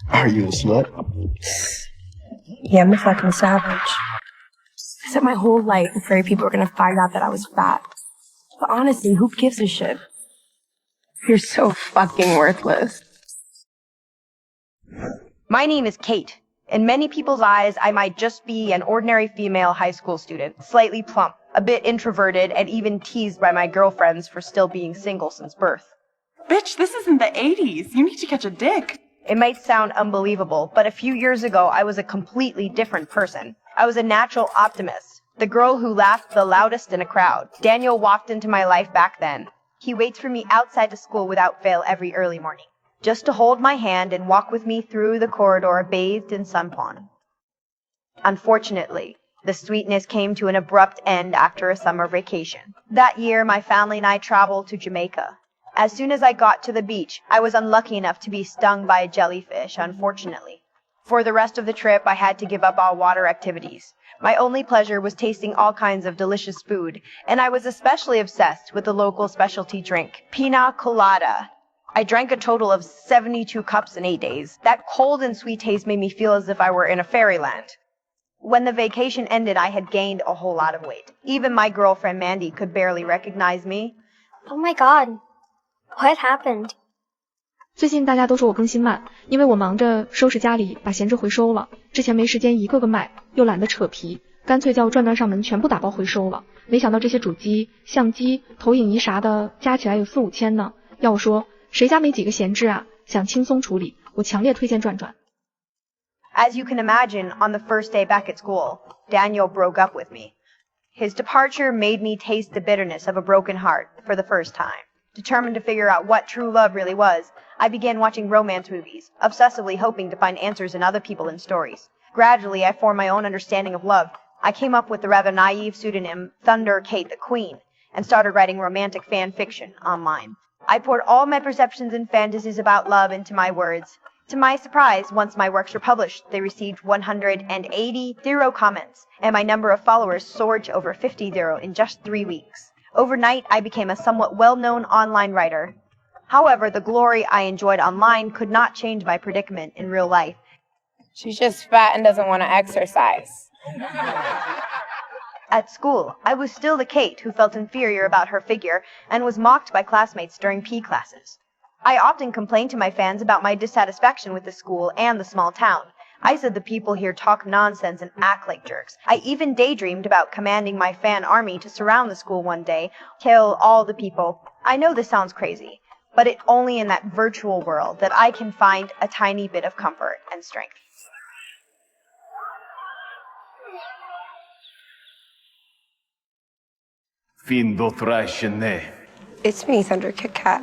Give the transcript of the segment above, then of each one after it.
Are you a slut? Yeah, I'm a fucking savage. I spent my whole life afraid people were gonna find out that I was fat. But honestly, who gives a shit? You're so fucking worthless. My name is Kate. In many people's eyes, I might just be an ordinary female high school student, slightly plump, a bit introverted, and even teased by my girlfriends for still being single since birth. Bitch, this isn't the 80s. You need to catch a dick. It might sound unbelievable, but a few years ago, I was a completely different person. I was a natural optimist, the girl who laughed the loudest in a crowd. Daniel walked into my life back then. He waits for me outside the school without fail every early morning, just to hold my hand and walk with me through the corridor bathed in sunpon. Unfortunately, the sweetness came to an abrupt end after a summer vacation. That year, my family and I traveled to Jamaica. As soon as I got to the beach, I was unlucky enough to be stung by a jellyfish, unfortunately. For the rest of the trip, I had to give up all water activities. My only pleasure was tasting all kinds of delicious food, and I was especially obsessed with the local specialty drink, pina colada. I drank a total of 72 cups in 8 days. That cold and sweet taste made me feel as if I were in a fairyland. When the vacation ended, I had gained a whole lot of weight. Even my girlfriend Mandy could barely recognize me. Oh my god, what happened? 最近大家都说我更新慢，因为我忙着收拾家里，把闲置回收了。之前没时间一个个卖，又懒得扯皮，干脆叫转转上门全部打包回收了。没想到这些主机、相机、投影仪啥的加起来有4、5千呢。要我说，谁家没几个闲置啊？想轻松处理，我强烈推荐转转。As you can imagine, on the first day back at school, Daniel broke up with me. His departure made me taste the bitterness of a broken heart for the first time. Determined to figure out what true love really was, I began watching romance movies, obsessively hoping to find answers in other people and stories. Gradually, I formed my own understanding of love. I came up with the rather naive pseudonym Thunder Kate the Queen, and started writing romantic fan fiction online. I poured all my perceptions and fantasies about love into my words. To my surprise, once my works were published, they received 180 comments, and my number of followers soared to over 50 in just 3 weeks. Overnight, I became a somewhat well-known online writer. However, the glory I enjoyed online could not change my predicament in real life. She's just fat and doesn't want to exercise. At school, I was still the Kate who felt inferior about her figure and was mocked by classmates during PE classes. I often complained to my fans about my dissatisfaction with the school and the small town. I said the people here talk nonsense and act like jerks. I even daydreamed about commanding my fan army to surround the school one day, kill all the people. I know this sounds crazy, but it's only in that virtual world that I can find a tiny bit of comfort and strength. It's me, Thunder Kit Kat.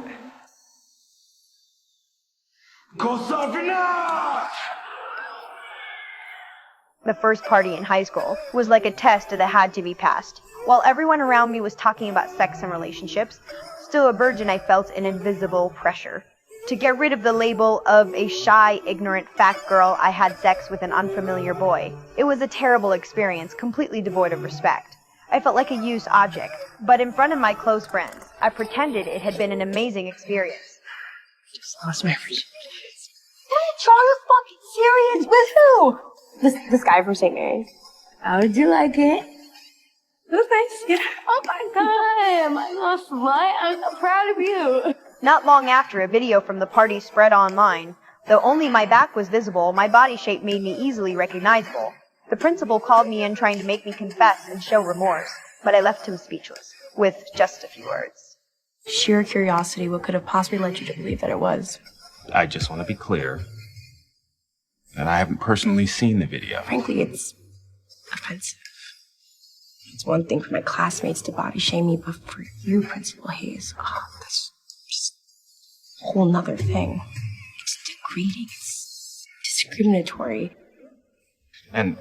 The first party in high school was like a test that had to be passed. While everyone around me was talking about sex and relationships, still a virgin, I felt an invisible pressure. To get rid of the label of a shy, ignorant, fat girl, I had sex with an unfamiliar boy. It was a terrible experience, completely devoid of respect. I felt like a used object, but in front of my close friends, I pretended it had been an amazing experience. Just lost my virginity. Are you fucking serious? With who? This guy from St. Mary's. How did you like it? It was nice. Yeah. Oh my god, my little slut. I'm so proud of you. Not long after, a video from the party spread online. Though only my back was visible, my body shape made me easily recognizable. The principal called me in trying to make me confess and show remorse, but I left him speechless, with just a few words. Sheer curiosity, what could have possibly led you to believe that it was? I just want to be clear that I haven't personally seen the video. Frankly, it's offensive. It's one thing for my classmates to body shame me, but for you, Principal Hayes, that's just a whole nother thing. It's degrading. It's discriminatory. And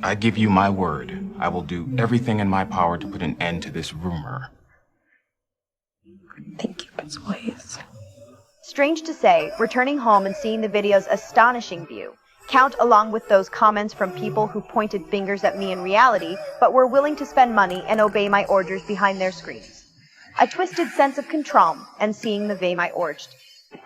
I give you my word, I will do everything in my power to put an end to this rumor. Thank you, Principal Hayes. Strange to say, returning home and seeing the video's astonishing view, count along with those comments from people who pointed fingers at me in reality, but were willing to spend money and obey my orders behind their screens. A twisted sense of control and seeing the way my urged.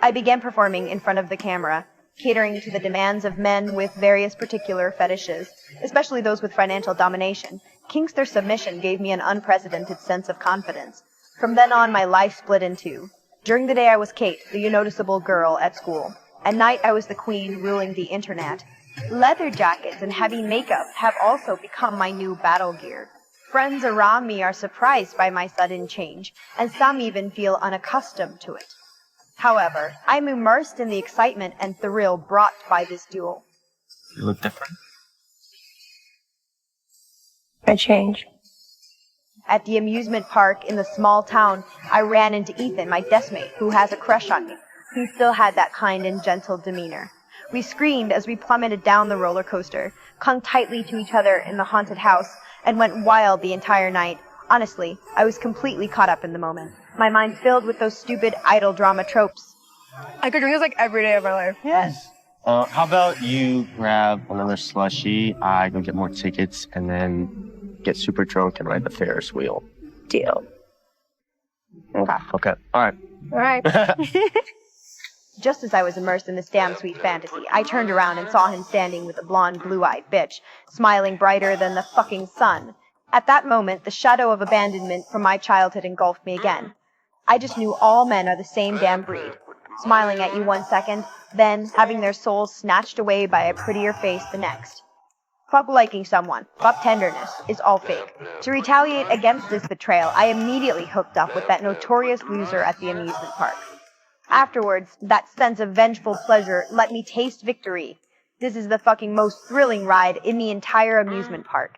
I began performing in front of the camera, catering to the demands of men with various particular fetishes, especially those with financial domination. Kinks their submission gave me an unprecedented sense of confidence. From then on, my life split in two. During the day, I was Kate, the unnoticeable girl at school. At night, I was the queen ruling the internet. Leather jackets and heavy makeup have also become my new battle gear. Friends around me are surprised by my sudden change, and some even feel unaccustomed to it. However, I'm immersed in the excitement and thrill brought by this duel. You look different. I changed. At the amusement park in the small town, I ran into Ethan, my deskmate, who has a crush on me. He still had that kind and gentle demeanor. We screamed as we plummeted down the roller coaster, clung tightly to each other in the haunted house, and went wild the entire night. Honestly, I was completely caught up in the moment. My mind filled with those stupid idol drama tropes. I could drink this like every day of my life. Yes. How about you grab another slushie, I go get more tickets, and then get super drunk and ride the Ferris wheel. Deal. Okay. All right. All right. Just as I was immersed in this damn sweet fantasy, I turned around and saw him standing with a blonde, blue-eyed bitch, smiling brighter than the fucking sun. At that moment, the shadow of abandonment from my childhood engulfed me again. I just knew all men are the same damn breed. Smiling at you one second, then having their souls snatched away by a prettier face the next. Fuck liking someone, fuck tenderness, is all fake. To retaliate against this betrayal, I immediately hooked up with that notorious loser at the amusement park. Afterwards, that sense of vengeful pleasure let me taste victory. This is the fucking most thrilling ride in the entire amusement park.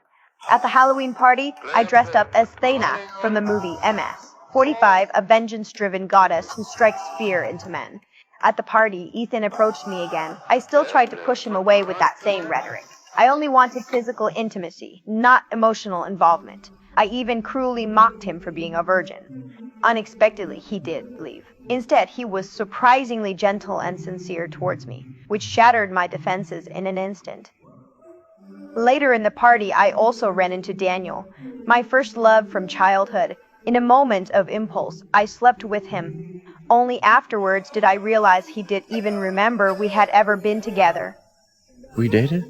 At the Halloween party, I dressed up as Thena from the movie MS, 45, a vengeance-driven goddess who strikes fear into men. At the party, Ethan approached me again. I still tried to push him away with that same rhetoric. I only wanted physical intimacy, not emotional involvement. I even cruelly mocked him for being a virgin. Unexpectedly, he did leave. Instead, he was surprisingly gentle and sincere towards me, which shattered my defenses in an instant. Later in the party, I also ran into Daniel, my first love from childhood. In a moment of impulse, I slept with him. Only afterwards did I realize he didn't even remember we had ever been together. We dated?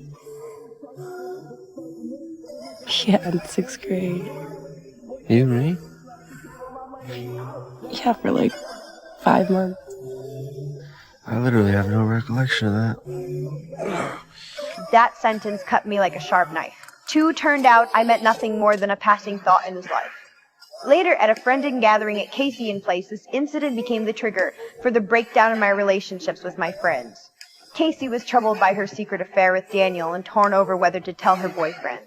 Yeah, in 6th grade. You and me? Yeah, for like 5 months. I literally have no recollection of that. That sentence cut me like a sharp knife. 2 turned out I meant nothing more than a passing thought in his life. Later, at a friend gathering at Casey and Place, this incident became the trigger for the breakdown in my relationships with my friends. Casey was troubled by her secret affair with Daniel and torn over whether to tell her boyfriend.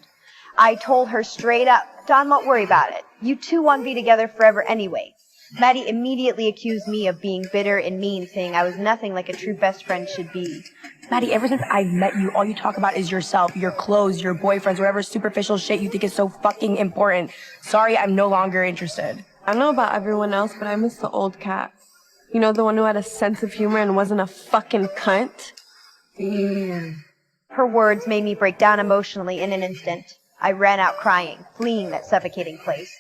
I told her straight up, "Don, don't worry about it. You two won't be together forever anyway." Maddie immediately accused me of being bitter and mean, saying I was nothing like a true best friend should be. Maddie, ever since I met you, all you talk about is yourself, your clothes, your boyfriends, whatever superficial shit you think is so fucking important. Sorry, I'm no longer interested. I don't know about everyone else, but I miss the old cat. You know, the one who had a sense of humor and wasn't a fucking cunt? Her words made me break down emotionally in an instant. I ran out crying, fleeing that suffocating place.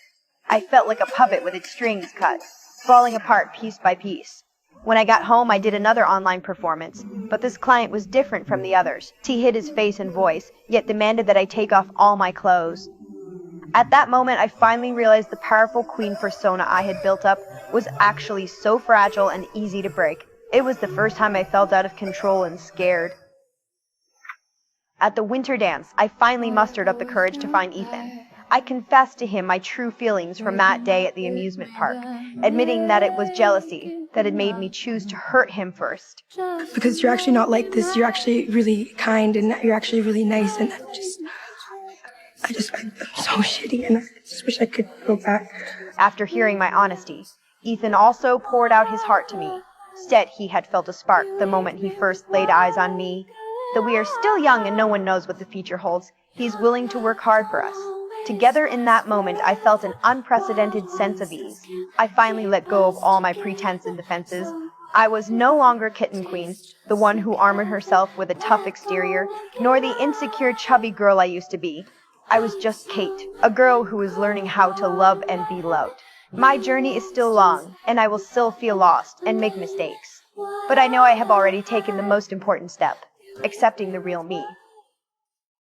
I felt like a puppet with its strings cut, falling apart piece by piece. When I got home, I did another online performance, but this client was different from the others. He hid his face and voice, yet demanded that I take off all my clothes. At that moment, I finally realized the powerful queen persona I had built up was actually so fragile and easy to break. It was the first time I felt out of control and scared. At the winter dance, I finally mustered up the courage to find Ethan. I confessed to him my true feelings from that day at the amusement park, admitting that it was jealousy that had made me choose to hurt him first. Because you're actually not like this. You're actually really kind and you're actually really nice. And I'm so shitty and I just wish I could go back. After hearing my honesty, Ethan also poured out his heart to me. Instead, he had felt a spark the moment he first laid eyes on me. Though we are still young and no one knows what the future holds, he's willing to work hard for us. Together in that moment, I felt an unprecedented sense of ease. I finally let go of all my pretense and defenses. I was no longer Kitten Queen, the one who armored herself with a tough exterior, nor the insecure, chubby girl I used to be. I was just Kate, a girl who was learning how to love and be loved. My journey is still long, and I will still feel lost and make mistakes. But I know I have already taken the most important step, accepting the real me.